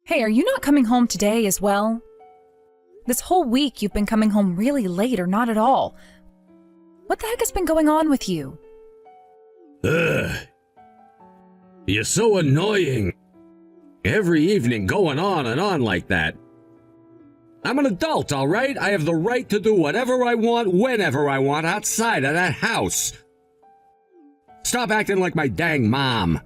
Hey, are you not coming home today as well? This whole week you've been coming home really late or not at all. What the heck has been going on with you? Ugh. You're so annoying. Every evening going on and on like that. I'm an adult, all right? I have the right to do whatever I want, whenever I want, outside of that house. Stop acting like my dang mom.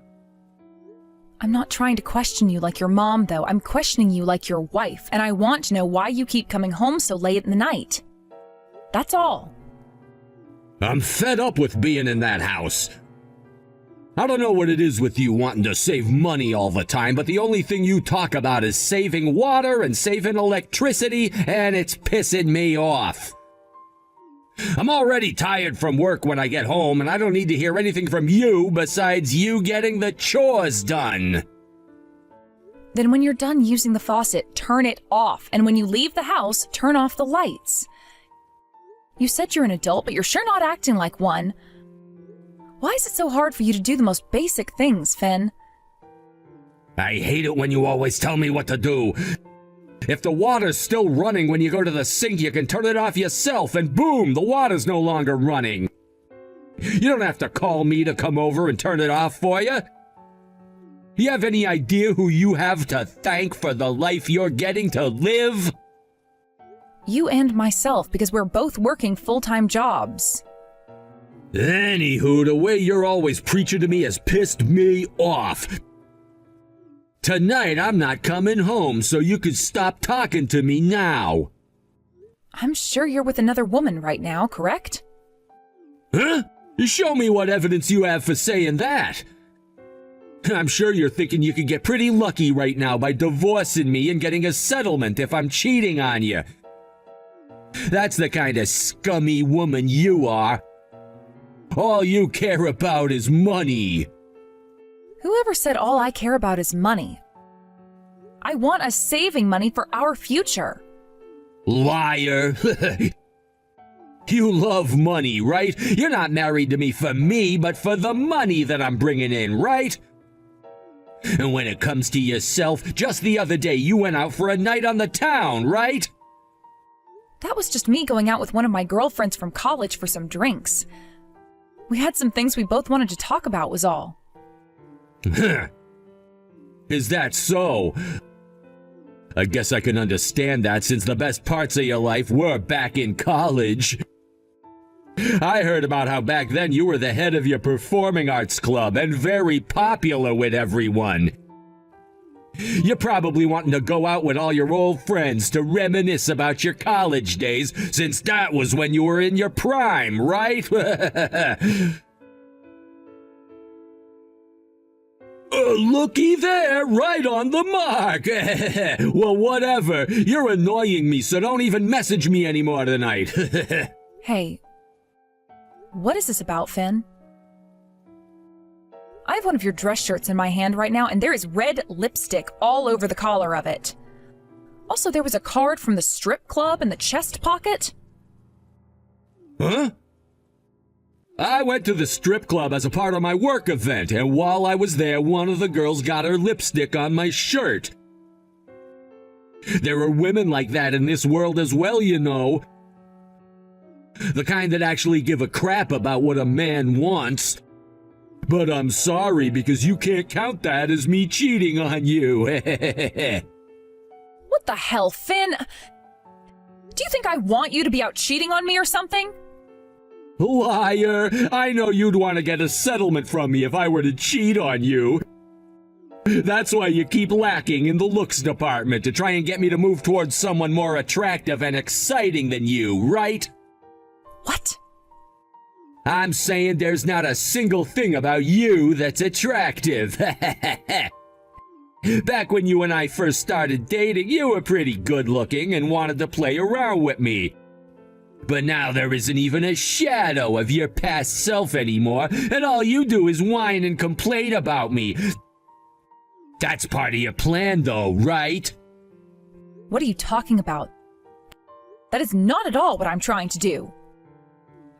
I'm not trying to question you like your mom, though. I'm questioning you like your wife, and I want to know why you keep coming home so late in the night. That's all. I'm fed up with being in that house. I don't know what it is with you wanting to save money all the time, but the only thing you talk about is saving water and saving electricity, and it's pissing me off. I'm already tired from work when I get home, and I don't need to hear anything from you besides you getting the chores done. Then when you're done using the faucet, turn it off, and when you leave the house, turn off the lights. You said you're an adult, but you're sure not acting like one. Why is it so hard for you to do the most basic things, Finn? I hate it when you always tell me what to do. If the water's still running when you go to the sink, you can turn it off yourself, and boom, the water's no longer running. You don't have to call me to come over and turn it off for you. You have any idea who you have to thank for the life you're getting to live? You and myself, because we're both working full-time jobs. Anywho, the way you're always preaching to me has pissed me off. Tonight, I'm not coming home, so you can stop talking to me now. I'm sure you're with another woman right now, correct? Huh? Show me what evidence you have for saying that. I'm sure you're thinking you could get pretty lucky right now by divorcing me and getting a settlement if I'm cheating on you. That's the kind of scummy woman you are. All you care about is money. Whoever said all I care about is money? I want us saving money for our future. Liar. You love money, right? You're not married to me for me, but for the money that I'm bringing in, right? And when it comes to yourself, just the other day you went out for a night on the town, right? That was just me going out with one of my girlfriends from college for some drinks. We had some things we both wanted to talk about, was all. Is that so? I guess I can understand that since the best parts of your life were back in college. I heard about how back then you were the head of your performing arts club and very popular with everyone. You're probably wanting to go out with all your old friends to reminisce about your college days, since that was when you were in your prime, right? Looky there, right on the mark. Well, whatever. You're annoying me, so don't even message me anymore tonight. Hey, what is this about, Finn? I have one of your dress shirts in my hand right now, and there is red lipstick all over the collar of it. Also, there was a card from the strip club in the chest pocket. Huh? I went to the strip club as a part of my work event, and while I was there, one of the girls got her lipstick on my shirt. There are women like that in this world as well, you know. The kind that actually give a crap about what a man wants. But I'm sorry, because you can't count that as me cheating on you. What the hell, Finn? Do you think I want you to be out cheating on me or something? Liar! I know you'd want to get a settlement from me if I were to cheat on you. That's why you keep lacking in the looks department, to try and get me to move towards someone more attractive and exciting than you, right? What? I'm saying there's not a single thing about you that's attractive. Back when you and I first started dating, you were pretty good looking and wanted to play around with me. But now there isn't even a shadow of your past self anymore, and all you do is whine and complain about me. That's part of your plan, though, right? What are you talking about? That is not at all what I'm trying to do.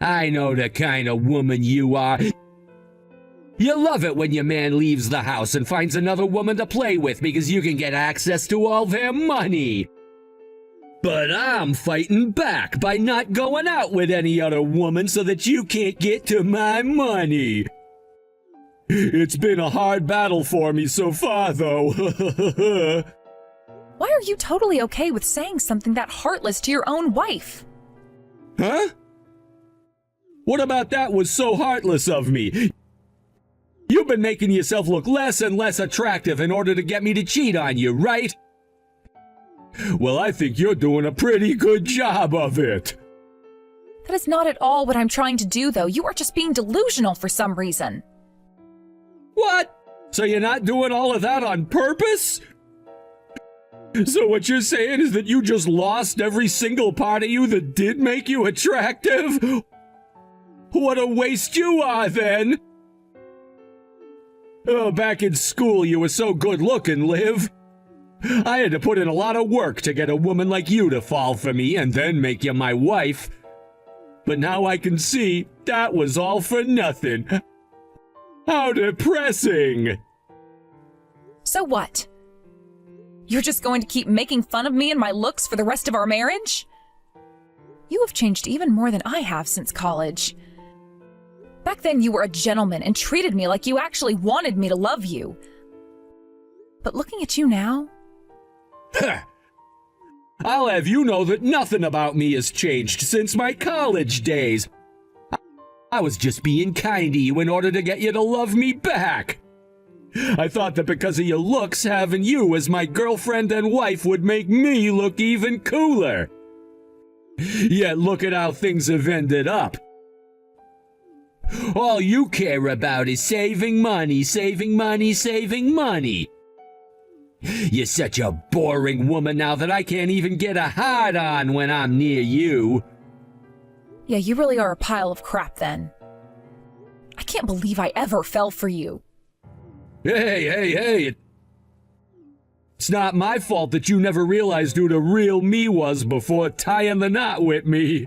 I know the kind of woman you are. You love it when your man leaves the house and finds another woman to play with because you can get access to all their money. But I'm fighting back by not going out with any other woman so that you can't get to my money. It's been a hard battle for me so far, though. Why are you totally okay with saying something that heartless to your own wife? Huh? What about that was so heartless of me? You've been making yourself look less and less attractive in order to get me to cheat on you, right? Well, I think you're doing a pretty good job of it. That is not at all what I'm trying to do, though. You are just being delusional for some reason. What? So you're not doing all of that on purpose? So what you're saying is that you just lost every single part of you that did make you attractive? What a waste you are, then! Oh, back in school you were so good looking, Liv. I had to put in a lot of work to get a woman like you to fall for me and then make you my wife. But now I can see that was all for nothing. How depressing! So what? You're just going to keep making fun of me and my looks for the rest of our marriage? You have changed even more than I have since college. Back then you were a gentleman and treated me like you actually wanted me to love you. But looking at you now... I'll have you know that nothing about me has changed since my college days. I was just being kind to you in order to get you to love me back. I thought that because of your looks, having you as my girlfriend and wife would make me look even cooler. Yet look at how things have ended up. All you care about is saving money, saving money, saving money. You're such a boring woman now that I can't even get a hard-on when I'm near you. Yeah, you really are a pile of crap then. I can't believe I ever fell for you. Hey. It's not my fault that you never realized who the real me was before tying the knot with me.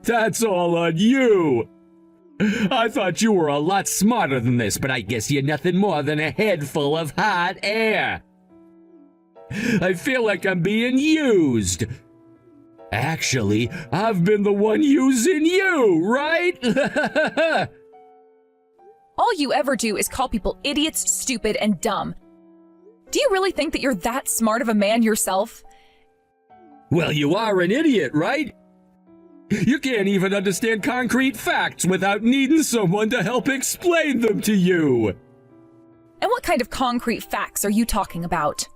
That's all on you. I thought you were a lot smarter than this, but I guess you're nothing more than a head full of hot air. I feel like I'm being used. Actually, I've been the one using you, right? All you ever do is call people idiots, stupid, and dumb. Do you really think that you're that smart of a man yourself? Well, you are an idiot, right? You can't even understand concrete facts without needing someone to help explain them to you. And what kind of concrete facts are you talking about?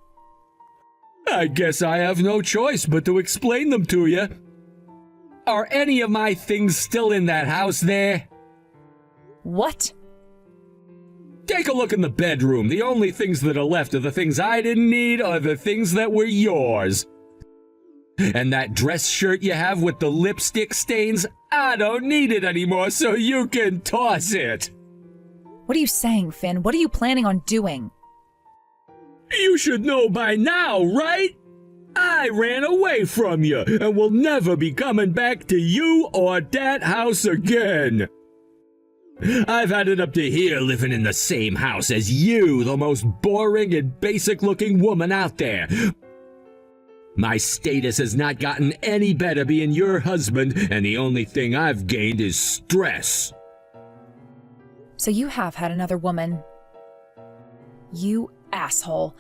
I guess I have no choice but to explain them to you. Are any of my things still in that house there? What? Take a look in the bedroom. The only things that are left are the things I didn't need or the things that were yours. And that dress shirt you have with the lipstick stains, I don't need it anymore, so you can toss it. What are you saying, Finn? What are you planning on doing? You should know by now, right? I ran away from you and will never be coming back to you or that house again. I've had it up to here living in the same house as you, the most boring and basic-looking woman out there. My status has not gotten any better being your husband, and the only thing I've gained is stress. So you have had another woman. You asshole.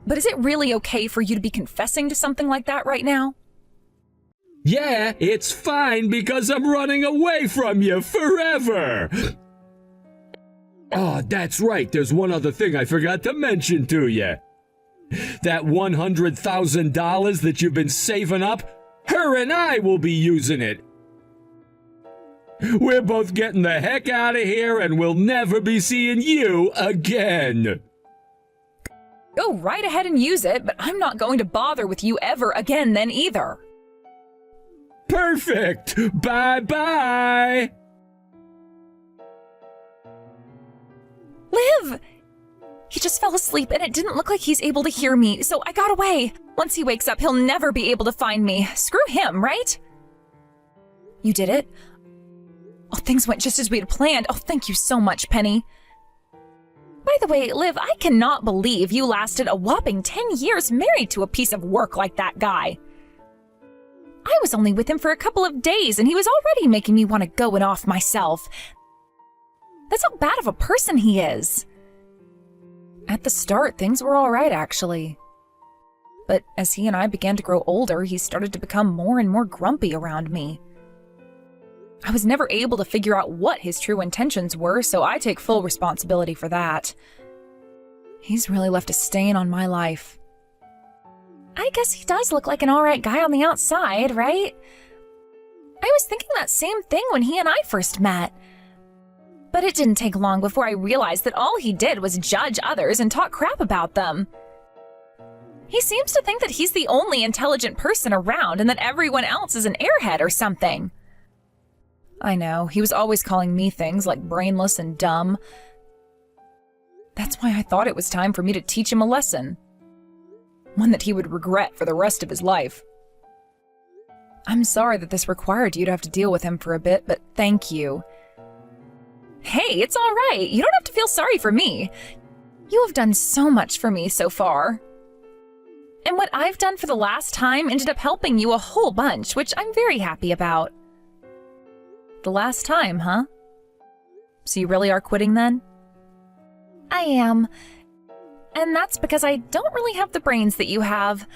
But is it really okay for you to be confessing to something like that right now? Yeah, it's fine because I'm running away from you forever. Oh, that's right. There's one other thing I forgot to mention to you. That $100,000 that you've been saving up, her and I will be using it. We're both getting the heck out of here and we'll never be seeing you again. Go right ahead and use it, but I'm not going to bother with you ever again then either. Perfect! Bye-bye! Liv! He just fell asleep and it didn't look like he's able to hear me, so I got away. Once he wakes up, he'll never be able to find me. Screw him, right? You did it? Oh, things went just as we had planned. Oh, thank you so much, Penny. By the way, Liv, I cannot believe you lasted a whopping 10 years married to a piece of work like that guy. I was only with him for a couple of days, and he was already making me want to go and off myself. That's how bad of a person he is. At the start, things were all right, actually. But as he and I began to grow older, he started to become more and more grumpy around me. I was never able to figure out what his true intentions were, so I take full responsibility for that. He's really left a stain on my life. I guess he does look like an alright guy on the outside, right? I was thinking that same thing when he and I first met. But it didn't take long before I realized that all he did was judge others and talk crap about them. He seems to think that he's the only intelligent person around and that everyone else is an airhead or something. I know, he was always calling me things like brainless and dumb. That's why I thought it was time for me to teach him a lesson. One that he would regret for the rest of his life. I'm sorry that this required you to have to deal with him for a bit, but thank you. Hey, it's all right. You don't have to feel sorry for me. You have done so much for me so far. And what I've done for the last time ended up helping you a whole bunch, which I'm very happy about. The last time, huh? So you really are quitting then? I am. And that's because I don't really have the brains that you have.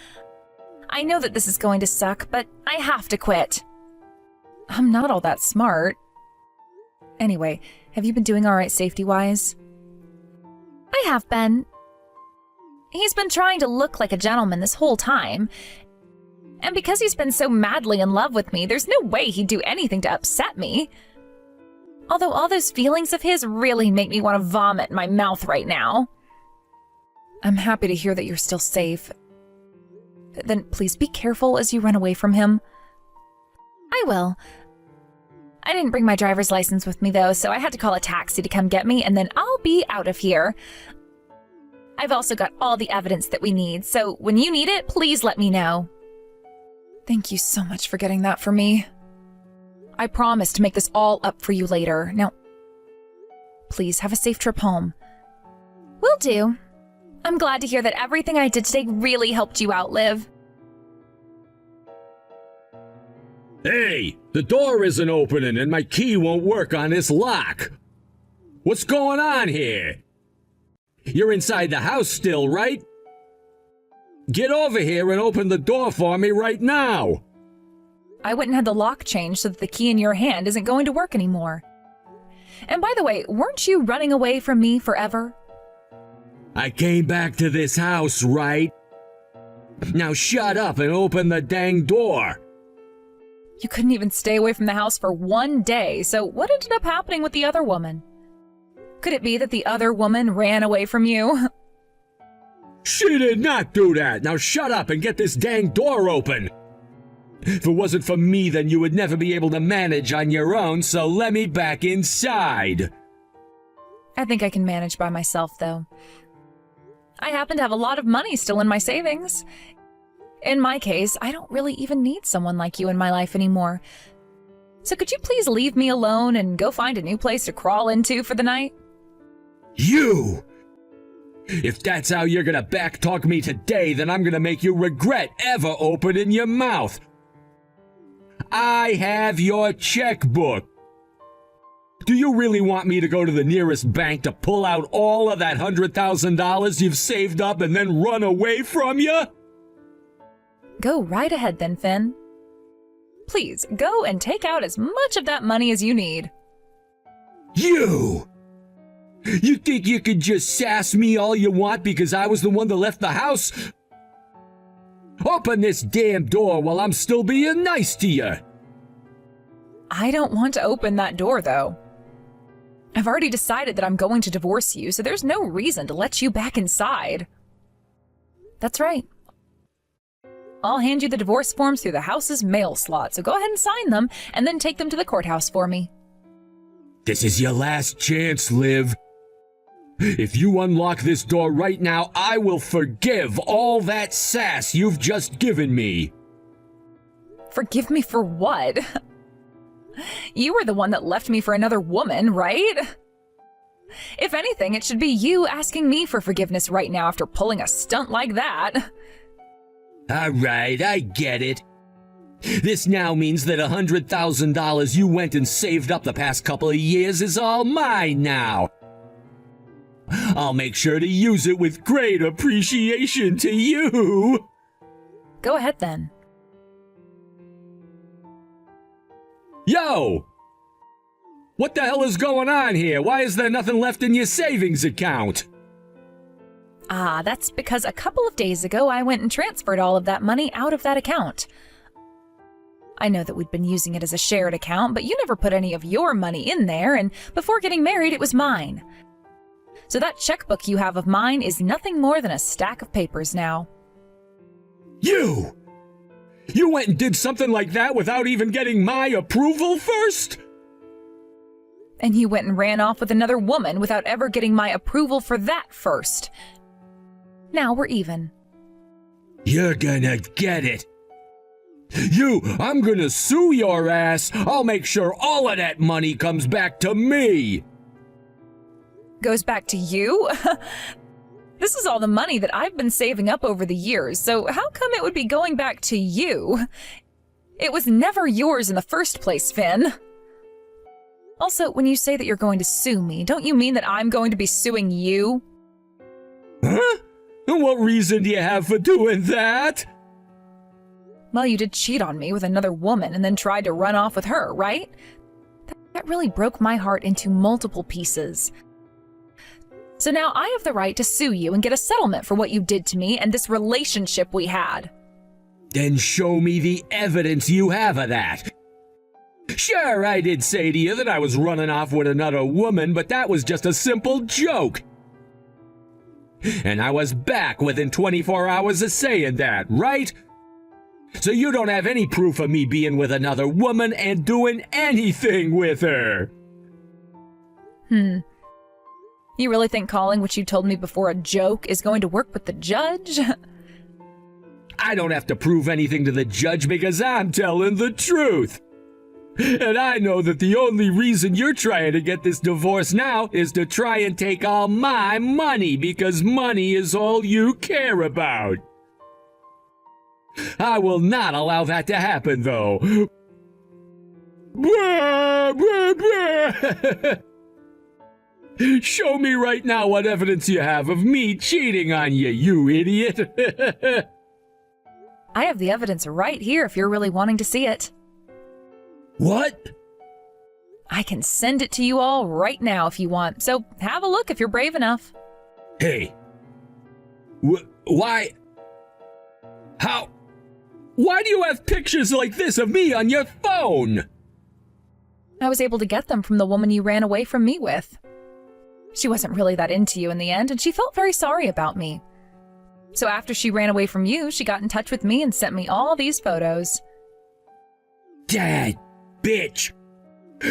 I know that this is going to suck, but I have to quit. I'm not all that smart. Anyway, have you been doing all right safety-wise? I have been. He's been trying to look like a gentleman this whole time. And because he's been so madly in love with me, there's no way he'd do anything to upset me. Although all those feelings of his really make me want to vomit in my mouth right now. I'm happy to hear that you're still safe. Then please be careful as you run away from him. I will. I didn't bring my driver's license with me though, so I had to call a taxi to come get me, and then I'll be out of here. I've also got all the evidence that we need, so when you need it, please let me know. Thank you so much for getting that for me. I promise to make this all up for you later. Now, please have a safe trip home. Will do. I'm glad to hear that everything I did today really helped you out, Liv. Hey, the door isn't opening and my key won't work on this lock. What's going on here? You're inside the house still, right? Get over here and open the door for me right now. I went and had the lock changed so that the key in your hand isn't going to work anymore. And by the way, weren't you running away from me forever? I came back to this house, right? Now shut up and open the dang door. You couldn't even stay away from the house for one day, so what ended up happening with the other woman? Could it be that the other woman ran away from you? She did not do that. Now shut up and get this dang door open. If it wasn't for me, then you would never be able to manage on your own, so let me back inside. I think I can manage by myself, though. I happen to have a lot of money still in my savings. In my case, I don't really even need someone like you in my life anymore. So could you please leave me alone and go find a new place to crawl into for the night? You! If that's how you're gonna backtalk me today, then I'm gonna make you regret ever opening your mouth. I have your checkbook. Do you really want me to go to the nearest bank to pull out all of that $100,000 you've saved up and then run away from you? Go right ahead then, Finn. Please, go and take out as much of that money as you need. You! You think you could just sass me all you want because I was the one that left the house? Open this damn door while I'm still being nice to you. I don't want to open that door, though. I've already decided that I'm going to divorce you, so there's no reason to let you back inside. That's right. I'll hand you the divorce forms through the house's mail slot, so go ahead and sign them, and then take them to the courthouse for me. This is your last chance, Liv. If you unlock this door right now, I will forgive all that sass you've just given me. Forgive me for what? You were the one that left me for another woman, right? If anything, it should be you asking me for forgiveness right now after pulling a stunt like that. All right, I get it. This now means that $100,000 you went and saved up the past couple of years is all mine now. I'll make sure to use it with great appreciation to you. Go ahead then. Yo! What the hell is going on here? Why is there nothing left in your savings account? That's because a couple of days ago I went and transferred all of that money out of that account. I know that we'd been using it as a shared account, but you never put any of your money in there, and before getting married, it was mine. So that checkbook you have of mine is nothing more than a stack of papers now. You! You went and did something like that without even getting my approval first? And you went and ran off with another woman without ever getting my approval for that first. Now we're even. You're gonna get it. I'm gonna sue your ass. I'll make sure all of that money comes back to me. Goes back to you? This is all the money that I've been saving up over the years, so how come it would be going back to you? It was never yours in the first place, Finn. Also, when you say that you're going to sue me, don't you mean that I'm going to be suing you? Huh? And what reason do you have for doing that? Well, you did cheat on me with another woman and then tried to run off with her, right? That really broke my heart into multiple pieces. So now I have the right to sue you and get a settlement for what you did to me and this relationship we had. Then show me the evidence you have of that. Sure, I did say to you that I was running off with another woman, but that was just a simple joke. And I was back within 24 hours of saying that, right? So you don't have any proof of me being with another woman and doing anything with her. You really think calling what you told me before a joke is going to work with the judge? I don't have to prove anything to the judge because I'm telling the truth. And I know that the only reason you're trying to get this divorce now is to try and take all my money because money is all you care about. I will not allow that to happen, though. Show me right now what evidence you have of me cheating on you, you idiot. I have the evidence right here if you're really wanting to see it. What? I can send it to you all right now if you want, so have a look if you're brave enough. Hey. Why? How? Why do you have pictures like this of me on your phone? I was able to get them from the woman you ran away from me with. She wasn't really that into you in the end, and she felt very sorry about me. So after she ran away from you, she got in touch with me and sent me all these photos. Dad, bitch.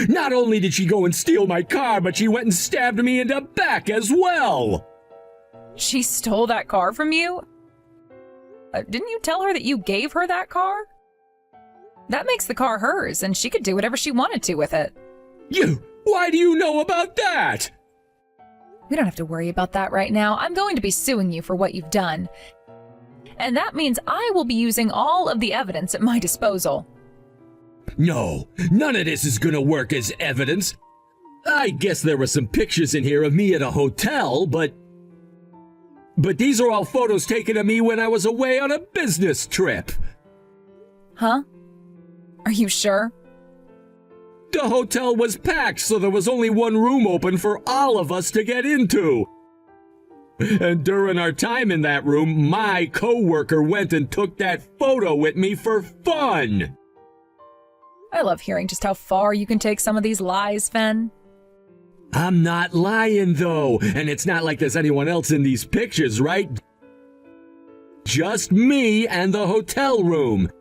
Not only did she go and steal my car, but she went and stabbed me in the back as well. She stole that car from you? Didn't you tell her that you gave her that car? That makes the car hers, and she could do whatever she wanted to with it. Why do you know about that? We don't have to worry about that right now. I'm going to be suing you for what you've done. And that means I will be using all of the evidence at my disposal. No, none of this is gonna work as evidence. I guess there were some pictures in here of me at a hotel, but these are all photos taken of me when I was away on a business trip. Huh? Are you sure? The hotel was packed, so there was only one room open for all of us to get into. And during our time in that room, my coworker went and took that photo with me for fun. I love hearing just how far you can take some of these lies, Fen. I'm not lying, though, and it's not like there's anyone else in these pictures, right? Just me and the hotel room.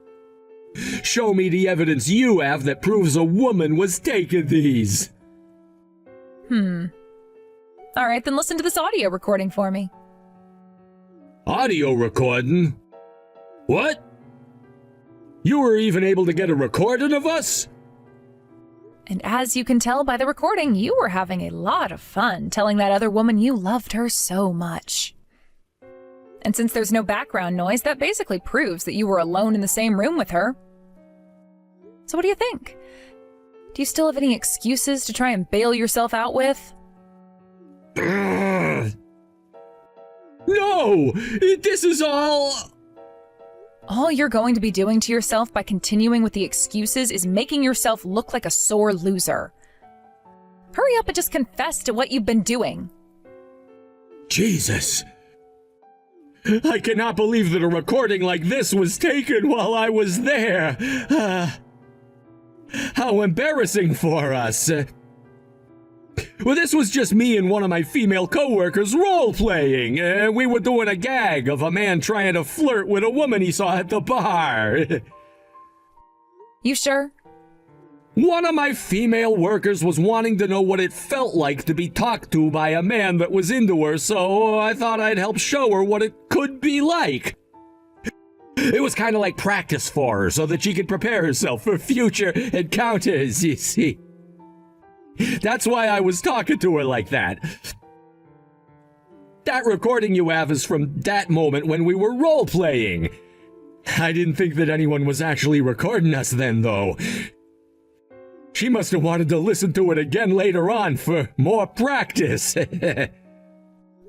Show me the evidence you have that proves a woman was taking these. All right, then listen to this audio recording for me. Audio recording? What? You were even able to get a recording of us? And as you can tell by the recording, you were having a lot of fun telling that other woman you loved her so much. And since there's no background noise, that basically proves that you were alone in the same room with her. So what do you think? Do you still have any excuses to try and bail yourself out with? No! This is all... All you're going to be doing to yourself by continuing with the excuses is making yourself look like a sore loser. Hurry up and just confess to what you've been doing. Jesus! I cannot believe that a recording like this was taken while I was there. How embarrassing for us. Well, this was just me and one of my female co-workers role-playing. We were doing a gag of a man trying to flirt with a woman he saw at the bar. You sure? One of my female workers was wanting to know what it felt like to be talked to by a man that was into her, so I thought I'd help show her what it could be like. It was kind of like practice for her, so that she could prepare herself for future encounters, you see. That's why I was talking to her like that. That recording you have is from that moment when we were role-playing. I didn't think that anyone was actually recording us then, though. She must have wanted to listen to it again later on for more practice.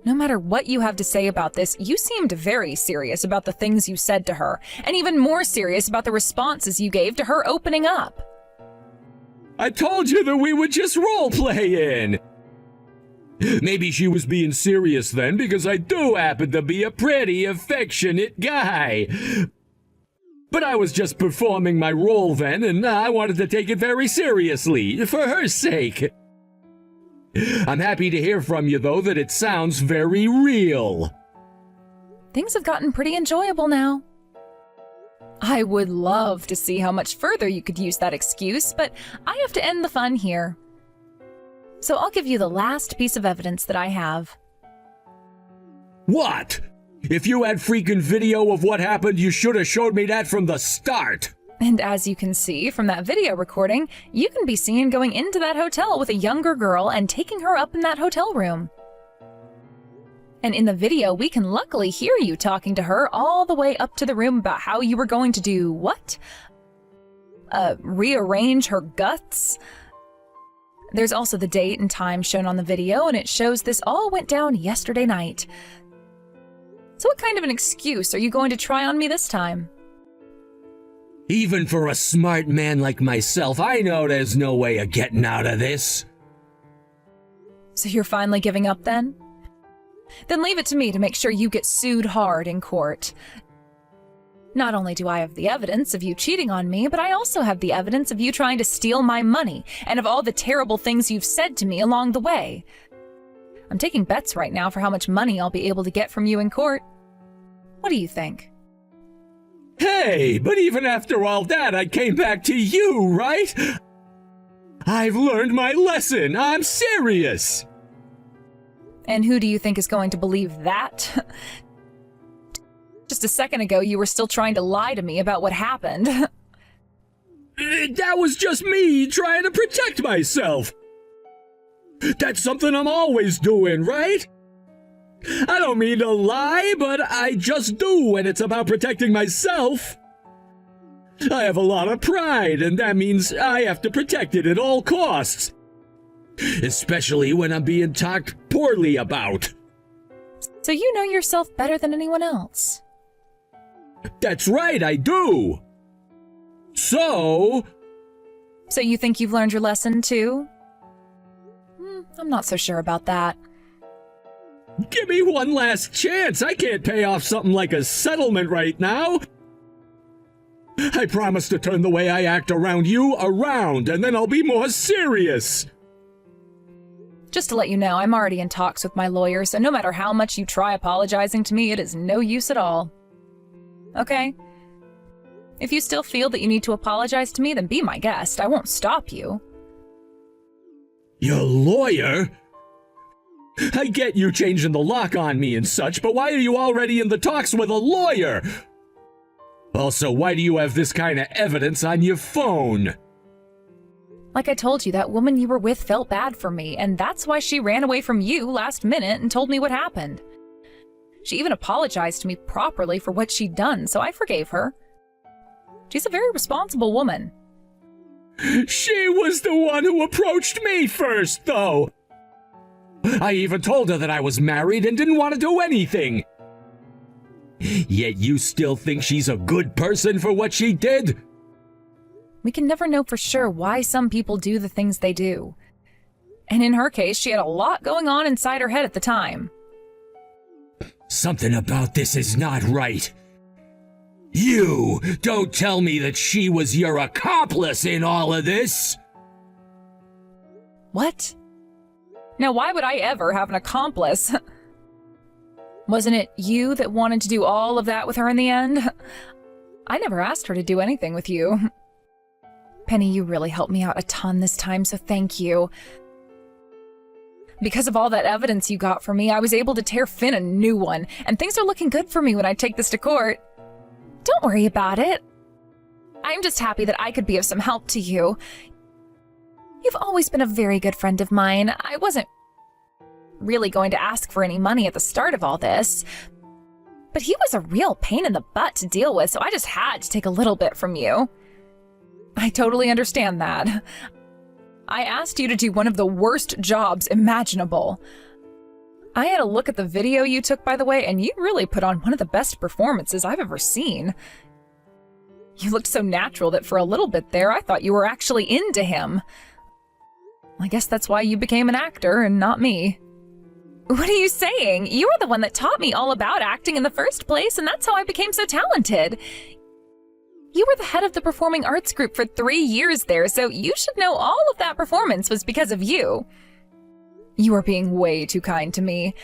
No matter what you have to say about this, you seemed very serious about the things you said to her, and even more serious about the responses you gave to her opening up. I told you that we were just role-playing. Maybe she was being serious then, because I do happen to be a pretty affectionate guy. But I was just performing my role then, and I wanted to take it very seriously, for her sake. I'm happy to hear from you, though, that it sounds very real. Things have gotten pretty enjoyable now. I would love to see how much further you could use that excuse, but I have to end the fun here. So I'll give you the last piece of evidence that I have. What? If you had freaking video of what happened, you should have showed me that from the start. And as you can see from that video recording, you can be seen going into that hotel with a younger girl and taking her up in that hotel room. And in the video, we can luckily hear you talking to her all the way up to the room about how you were going to do what? Rearrange her guts? There's also the date and time shown on the video, and it shows this all went down yesterday night. So what kind of an excuse are you going to try on me this time? Even for a smart man like myself, I know there's no way of getting out of this. So you're finally giving up then? Then leave it to me to make sure you get sued hard in court. Not only do I have the evidence of you cheating on me, but I also have the evidence of you trying to steal my money and of all the terrible things you've said to me along the way. I'm taking bets right now for how much money I'll be able to get from you in court. What do you think? Hey, but even after all that, I came back to you, right? I've learned my lesson. I'm serious. And who do you think is going to believe that? Just a second ago, you were still trying to lie to me about what happened. That was just me trying to protect myself. That's something I'm always doing, right? I don't mean to lie, but I just do when it's about protecting myself. I have a lot of pride, and that means I have to protect it at all costs. Especially when I'm being talked poorly about. So you know yourself better than anyone else. That's right, I do. So you think you've learned your lesson too? I'm not so sure about that. Give me one last chance. I can't pay off something like a settlement right now. I promise to turn the way I act around you around, and then I'll be more serious. Just to let you know, I'm already in talks with my lawyer, so no matter how much you try apologizing to me, it is no use at all. Okay? If you still feel that you need to apologize to me, then be my guest. I won't stop you. Your lawyer? I get you changing the lock on me and such, but why are you already in the talks with a lawyer? Also, why do you have this kind of evidence on your phone? Like I told you, that woman you were with felt bad for me, and that's why she ran away from you last minute and told me what happened. She even apologized to me properly for what she'd done, so I forgave her. She's a very responsible woman. She was the one who approached me first, though. I even told her that I was married and didn't want to do anything. Yet you still think she's a good person for what she did? We can never know for sure why some people do the things they do. And in her case, she had a lot going on inside her head at the time. Something about this is not right. You don't tell me that she was your accomplice in all of this. What? Now, why would I ever have an accomplice? Wasn't it you that wanted to do all of that with her in the end? I never asked her to do anything with you. Penny, you really helped me out a ton this time, so thank you. Because of all that evidence you got for me, I was able to tear Finn a new one, and things are looking good for me when I take this to court. Don't worry about it. I'm just happy that I could be of some help to you. You've always been a very good friend of mine. I wasn't really going to ask for any money at the start of all this, but he was a real pain in the butt to deal with, so I just had to take a little bit from you. I totally understand that. I asked you to do one of the worst jobs imaginable. I had a look at the video you took, by the way, and you really put on one of the best performances I've ever seen. You looked so natural that for a little bit there, I thought you were actually into him. I guess that's why you became an actor and not me. What are you saying? You were the one that taught me all about acting in the first place, and that's how I became so talented. You were the head of the performing arts group for 3 years there, so you should know all of that performance was because of you. You are being way too kind to me.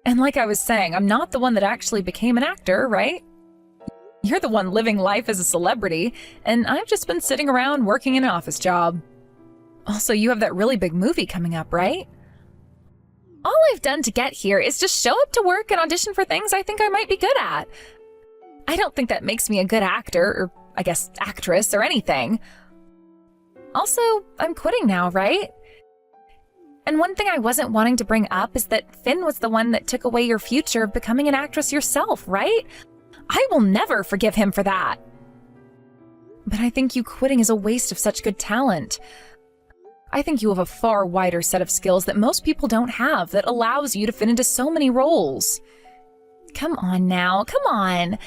And like I was saying, I'm not the one that actually became an actor, right? You're the one living life as a celebrity, and I've just been sitting around working an office job. Also, you have that really big movie coming up, right? All I've done to get here is just show up to work and audition for things I think I might be good at. I don't think that makes me a good actor, or I guess actress, or anything. Also, I'm quitting now, right? And one thing I wasn't wanting to bring up is that Finn was the one that took away your future of becoming an actress yourself, right? I will never forgive him for that. But I think you quitting is a waste of such good talent. I think you have a far wider set of skills that most people don't have that allows you to fit into so many roles. Come on now, come on.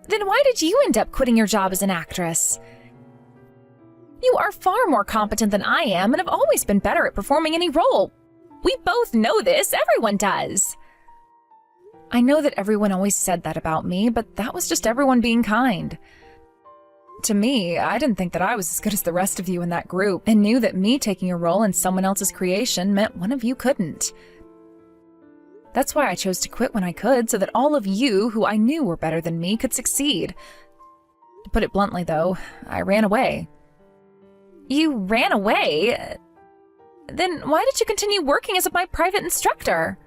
Then why did you end up quitting your job as an actress? You are far more competent than I am and have always been better at performing any role. We both know this, everyone does. I know that everyone always said that about me, but that was just everyone being kind. To me, I didn't think that I was as good as the rest of you in that group, and knew that me taking a role in someone else's creation meant one of you couldn't. That's why I chose to quit when I could, so that all of you who I knew were better than me could succeed. To put it bluntly, though, I ran away. You ran away? Then why did you continue working as my private instructor?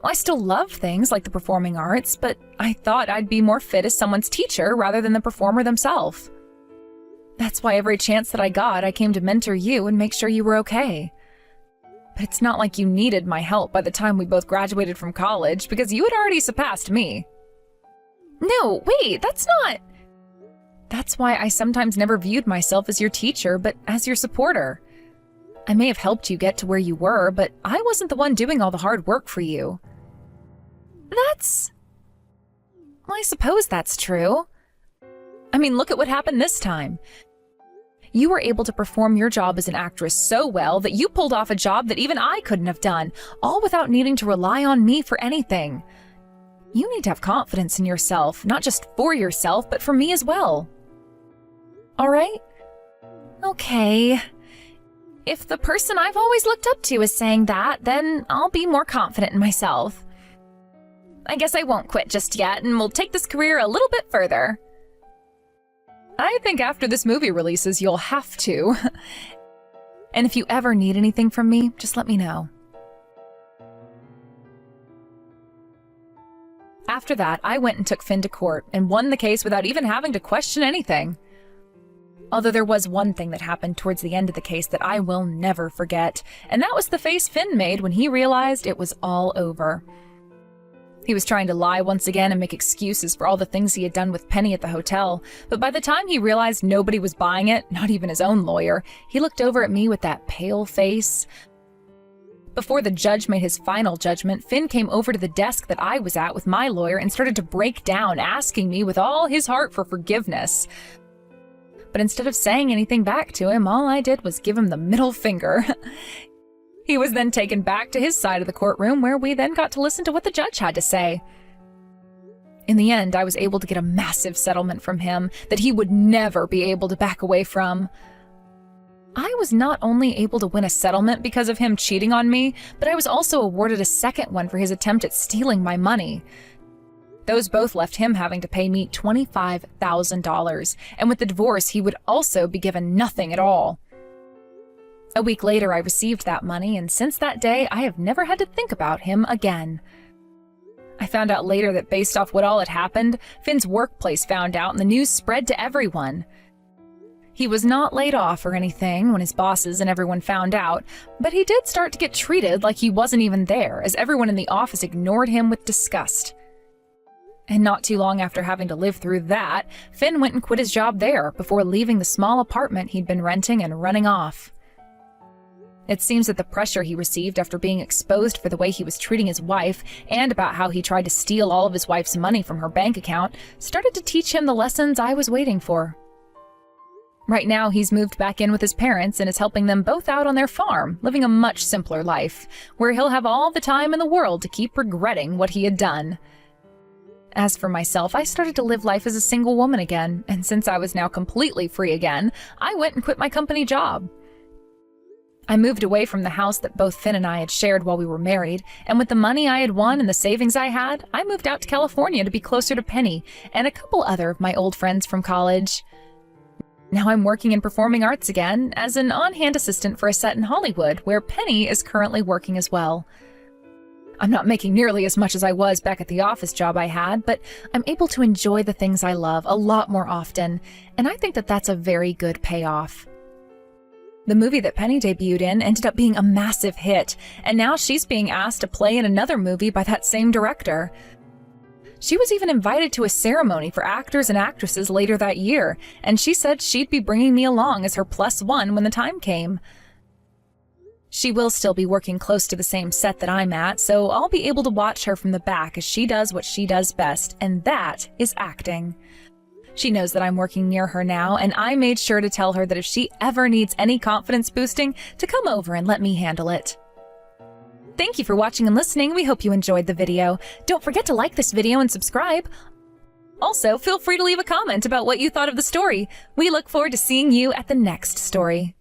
Well, I still love things like the performing arts, but I thought I'd be more fit as someone's teacher rather than the performer themselves. That's why every chance that I got, I came to mentor you and make sure you were okay. But it's not like you needed my help by the time we both graduated from college, because you had already surpassed me. No, wait, that's not... That's why I sometimes never viewed myself as your teacher, but as your supporter. I may have helped you get to where you were, but I wasn't the one doing all the hard work for you. That's... Well, I suppose that's true. I mean, look at what happened this time. You were able to perform your job as an actress so well that you pulled off a job that even I couldn't have done, all without needing to rely on me for anything. You need to have confidence in yourself, not just for yourself, but for me as well. All right? Okay. If the person I've always looked up to is saying that, then I'll be more confident in myself. I guess I won't quit just yet, and we'll take this career a little bit further. I think after this movie releases, you'll have to. And if you ever need anything from me, just let me know. After that, I went and took Finn to court and won the case without even having to question anything. Although there was one thing that happened towards the end of the case that I will never forget, and that was the face Finn made when he realized it was all over. He was trying to lie once again and make excuses for all the things he had done with Penny at the hotel, but by the time he realized nobody was buying it, not even his own lawyer, he looked over at me with that pale face. Before the judge made his final judgment, Finn came over to the desk that I was at with my lawyer and started to break down, asking me with all his heart for forgiveness. But instead of saying anything back to him, all I did was give him the middle finger. He was then taken back to his side of the courtroom, where we then got to listen to what the judge had to say. In the end, I was able to get a massive settlement from him that he would never be able to back away from. I was not only able to win a settlement because of him cheating on me, but I was also awarded a second one for his attempt at stealing my money. Those both left him having to pay me $25,000, and with the divorce, he would also be given nothing at all. A week later, I received that money, and since that day, I have never had to think about him again. I found out later that based off what all had happened, Finn's workplace found out and the news spread to everyone. He was not laid off or anything when his bosses and everyone found out, but he did start to get treated like he wasn't even there, as everyone in the office ignored him with disgust. And not too long after having to live through that, Finn went and quit his job there before leaving the small apartment he'd been renting and running off. It seems that the pressure he received after being exposed for the way he was treating his wife and about how he tried to steal all of his wife's money from her bank account started to teach him the lessons I was waiting for. Right now, he's moved back in with his parents and is helping them both out on their farm, living a much simpler life, where he'll have all the time in the world to keep regretting what he had done. As for myself, I started to live life as a single woman again, and since I was now completely free again, I went and quit my company job. I moved away from the house that both Finn and I had shared while we were married, and with the money I had won and the savings I had, I moved out to California to be closer to Penny and a couple other of my old friends from college. Now I'm working in performing arts again as an on-hand assistant for a set in Hollywood, where Penny is currently working as well. I'm not making nearly as much as I was back at the office job I had, but I'm able to enjoy the things I love a lot more often, and I think that that's a very good payoff. The movie that Penny debuted in ended up being a massive hit, and now she's being asked to play in another movie by that same director. She was even invited to a ceremony for actors and actresses later that year, and she said she'd be bringing me along as her +1 when the time came. She will still be working close to the same set that I'm at, so I'll be able to watch her from the back as she does what she does best, and that is acting. She knows that I'm working near her now, and I made sure to tell her that if she ever needs any confidence boosting, to come over and let me handle it. Thank you for watching and listening. We hope you enjoyed the video. Don't forget to like this video and subscribe. Also, feel free to leave a comment about what you thought of the story. We look forward to seeing you at the next story.